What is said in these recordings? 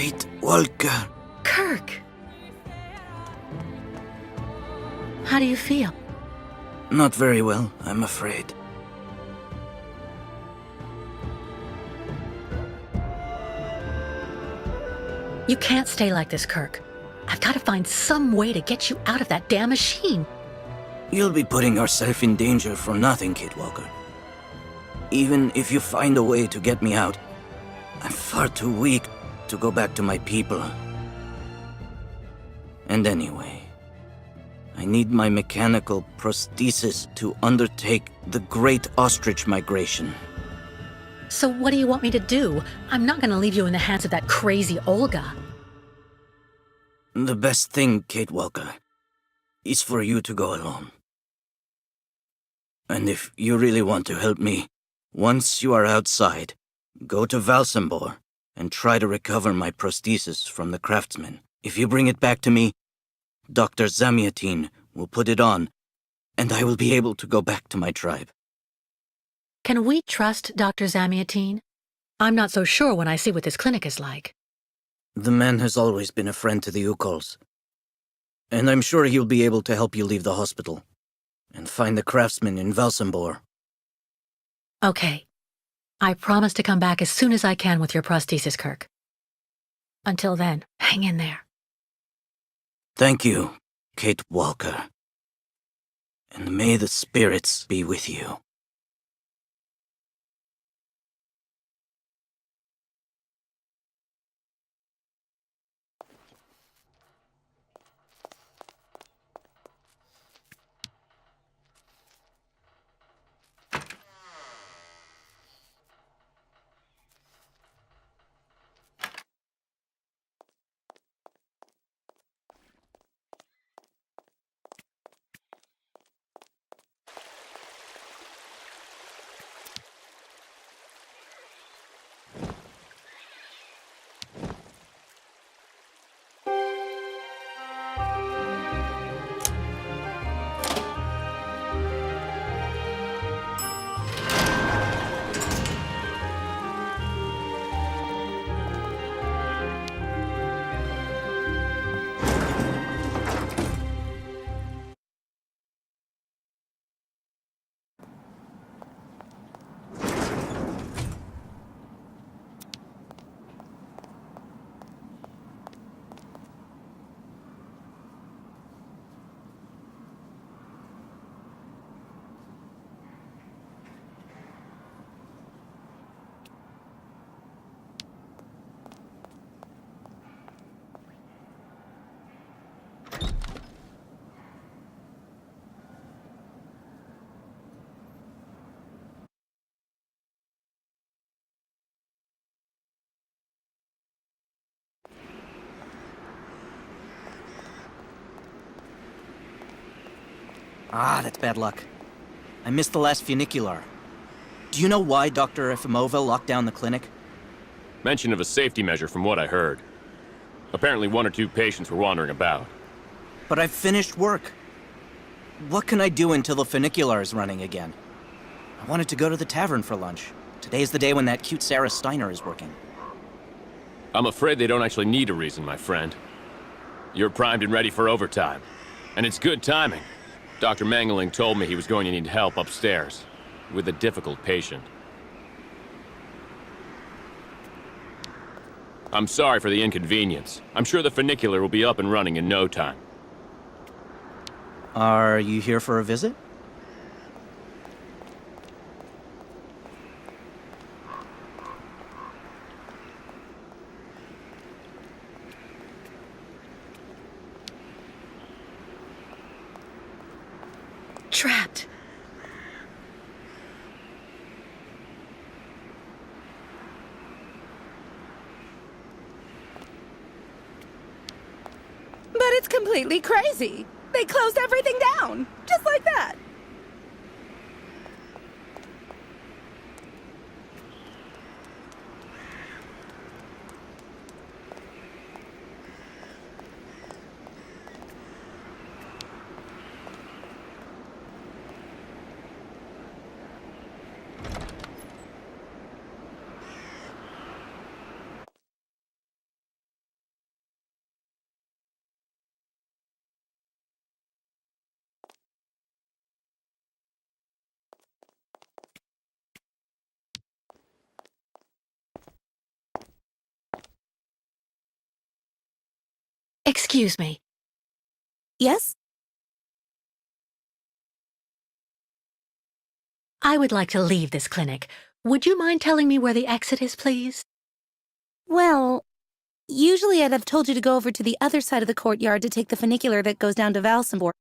Kate Walker. Kurk! How do you feel? Not very well, I'm afraid. You can't stay like this, Kurk. I've got to find some way to get you out of that damn machine. You'll be putting yourself in danger for nothing, Kate Walker. Even if you find a way to get me out, I'm far too weak to go back to my people. And anyway, I need my mechanical prosthesis to undertake the Great Ostrich Migration. So what do you want me to do? I'm not going to leave you in the hands of that crazy Olga. The best thing, Kate Walker, is for you to go alone. And if you really want to help me, once you are outside, go to Valsambor and try to recover my prosthesis from the craftsman. If you bring it back to me, Dr. Zamiatine will put it on, and I will be able to go back to my tribe. Can we trust Dr. Zamiatine? I'm not so sure when I see what this clinic is like. The man has always been a friend to the Youkols, and I'm sure he'll be able to help you leave the hospital and find the craftsman in Valsambor. Okay. I promise to come back as soon as I can with your prosthesis, Kurk. Until then, hang in there. Thank you, Kate Walker. And may the spirits be with you. Ah, that's bad luck. I missed the last funicular. Do you know why Dr. Efimova locked down the clinic? Mention of a safety measure from what I heard. Apparently 1 or 2 patients were wandering about. But I've finished work. What can I do until the funicular is running again? I wanted to go to the tavern for lunch. Today's the day when that cute Sarah Steiner is working. I'm afraid they don't actually need a reason, my friend. You're primed and ready for overtime. And it's good timing. Dr. Mangeling told me he was going to need help upstairs, with a difficult patient. I'm sorry for the inconvenience. I'm sure the funicular will be up and running in no time. Are you here for a visit? Trapped. But it's completely crazy. They closed everything down, just like that. Excuse me. Yes? I would like to leave this clinic. Would you mind telling me where the exit is, please? Well, usually I'd have told you to go over to the other side of the courtyard to take the funicular that goes down to Valsambor.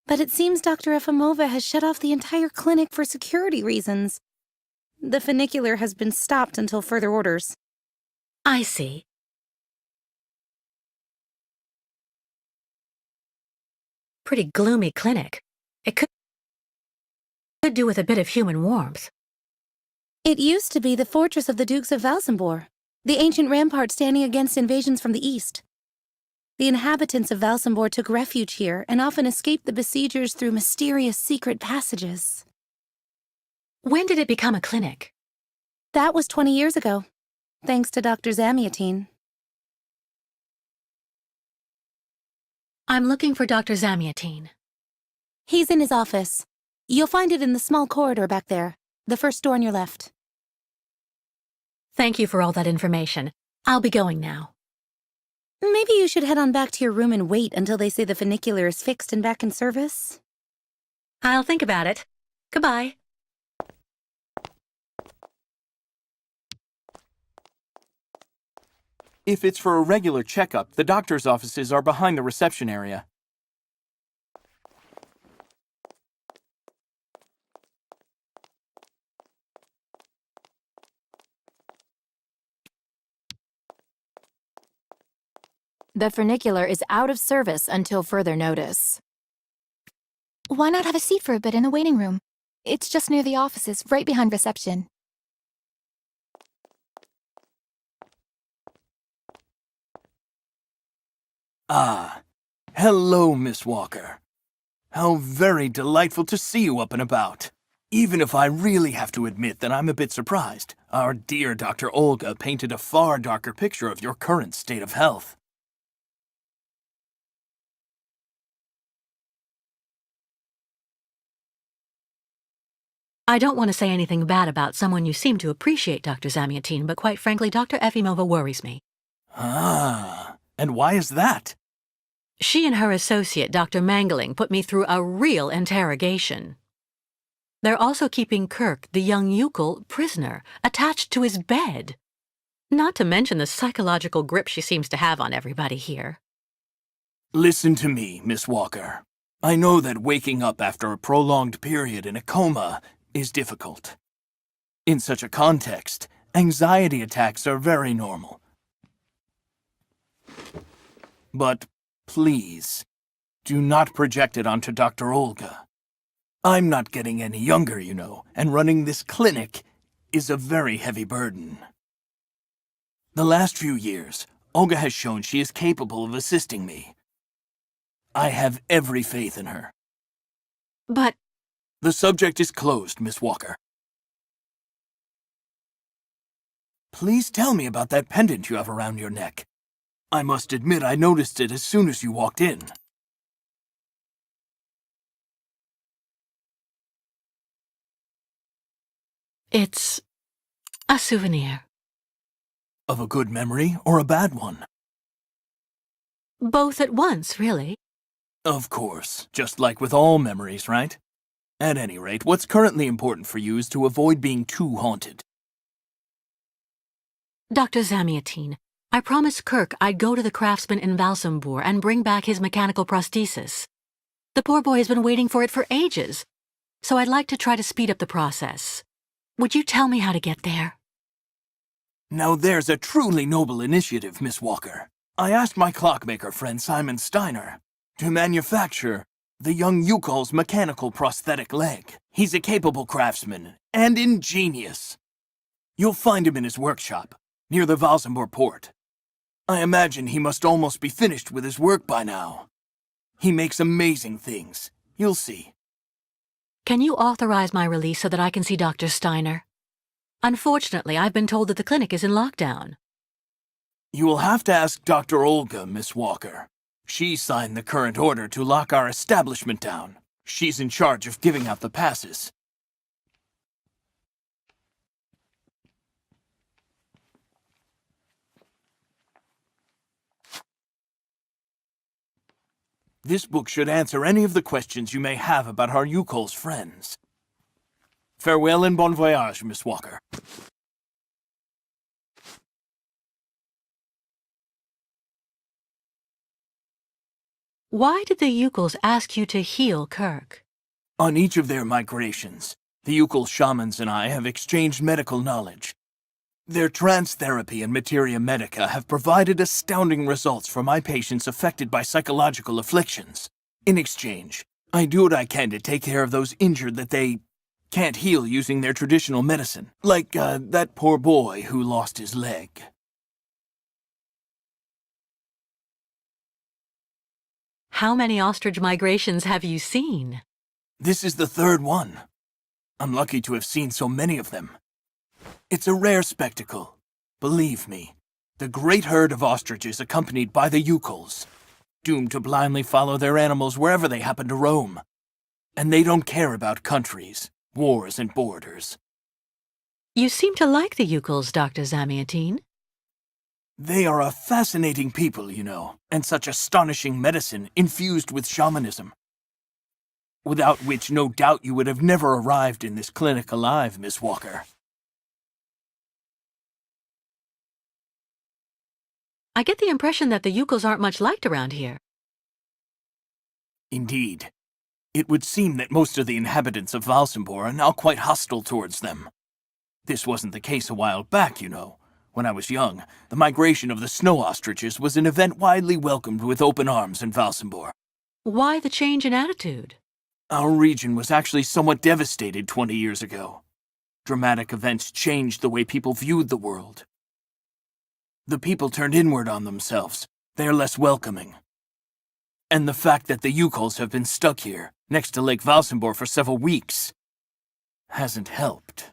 But it seems Dr. Efimova has shut off the entire clinic for security reasons. The funicular has been stopped until further orders. I see. Pretty gloomy clinic. It could do with a bit of human warmth. It used to be the fortress of the Dukes of Valsambor, the ancient rampart standing against invasions from the east. The inhabitants of Valsambor took refuge here and often escaped the besiegers through mysterious secret passages. When did it become a clinic? That was 20 years ago, thanks to Dr. Zamiatine. I'm looking for Dr. Zamiatine. He's in his office. You'll find it in the small corridor back there, the first door on your left. Thank you for all that information. I'll be going now. Maybe you should head on back to your room and wait until they say the funicular is fixed and back in service. I'll think about it. Goodbye. If it's for a regular checkup, the doctor's offices are behind the reception area. The funicular is out of service until further notice. Why not have a seat for a bit in the waiting room? It's just near the offices, right behind reception. Ah, hello, Miss Walker. How very delightful to see you up and about. Even if I really have to admit that I'm a bit surprised, our dear Dr. Olga painted a far darker picture of your current state of health. I don't want to say anything bad about someone you seem to appreciate, Dr. Zamiatine, but quite frankly, Dr. Efimova worries me. Ah, and why is that? She and her associate, Dr. Mangling, put me through a real interrogation. They're also keeping Kurk, the young Youkol, prisoner, attached to his bed. Not to mention the psychological grip she seems to have on everybody here. Listen to me, Miss Walker. I know that waking up after a prolonged period in a coma is difficult. In such a context, anxiety attacks are very normal. But please, do not project it onto Dr. Olga. I'm not getting any younger, you know, and running this clinic is a very heavy burden. The last few years, Olga has shown she is capable of assisting me. I have every faith in her. But The subject is closed, Miss Walker. Please tell me about that pendant you have around your neck. I must admit I noticed it as soon as you walked in. it's a souvenir. Of a good memory or a bad one? Both at once, really. Of course, just like with all memories, right? At any rate, what's currently important for you is to avoid being too haunted. Dr. Zamiatine, I promised Kurk I'd go to the craftsman in Valsambor and bring back his mechanical prosthesis. The poor boy has been waiting for it for ages, so I'd like to try to speed up the process. Would you tell me how to get there? Now there's a truly noble initiative, Miss Walker. I asked my clockmaker friend Simon Steiner to manufacture the young Youkols' mechanical prosthetic leg. He's a capable craftsman and ingenious. You'll find him in his workshop, near the Valsambor port. I imagine he must almost be finished with his work by now. He makes amazing things. You'll see. Can you authorize my release so that I can see Dr. Steiner? Unfortunately, I've been told that the clinic is in lockdown. You will have to ask Dr. Olga, Miss Walker. She signed the current order to lock our establishment down. She's in charge of giving out the passes. This book should answer any of the questions you may have about our Youkols friends. Farewell and bon voyage, Miss Walker. Why did the Youkols ask you to heal Kurk? On each of their migrations, the Youkols shamans and I have exchanged medical knowledge. Their trance therapy and materia medica have provided astounding results for my patients affected by psychological afflictions. In exchange, I do what I can to take care of those injured that they can't heal using their traditional medicine, like that poor boy who lost his leg. How many ostrich migrations have you seen? This is the third one. I'm lucky to have seen so many of them. It's a rare spectacle. Believe me, the great herd of ostriches accompanied by the Youkols, doomed to blindly follow their animals wherever they happen to roam. And they don't care about countries, wars, and borders. You seem to like the Youkols, Dr. Zamiatine. They are a fascinating people, you know, and such astonishing medicine infused with shamanism. Without which, no doubt, you would have never arrived in this clinic alive, Miss Walker. I get the impression that the Youkols aren't much liked around here. Indeed. It would seem that most of the inhabitants of Valsambor are now quite hostile towards them. This wasn't the case a while back, you know. When I was young, the migration of the snow ostriches was an event widely welcomed with open arms in Valsambor. Why the change in attitude? Our region was actually somewhat devastated 20 years ago. Dramatic events changed the way people viewed the world. The people turned inward on themselves. They are less welcoming. And the fact that the Youkols have been stuck here, next to Lake Valsambor for several weeks, hasn't helped.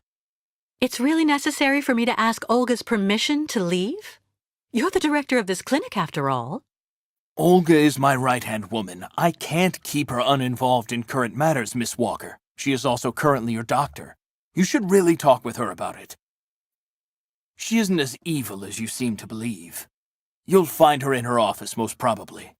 It's really necessary for me to ask Olga's permission to leave? You're the director of this clinic, after all. Olga is my right-hand woman. I can't keep her uninvolved in current matters, Miss Walker. She is also currently your doctor. You should really talk with her about it. She isn't as evil as you seem to believe. You'll find her in her office, most probably.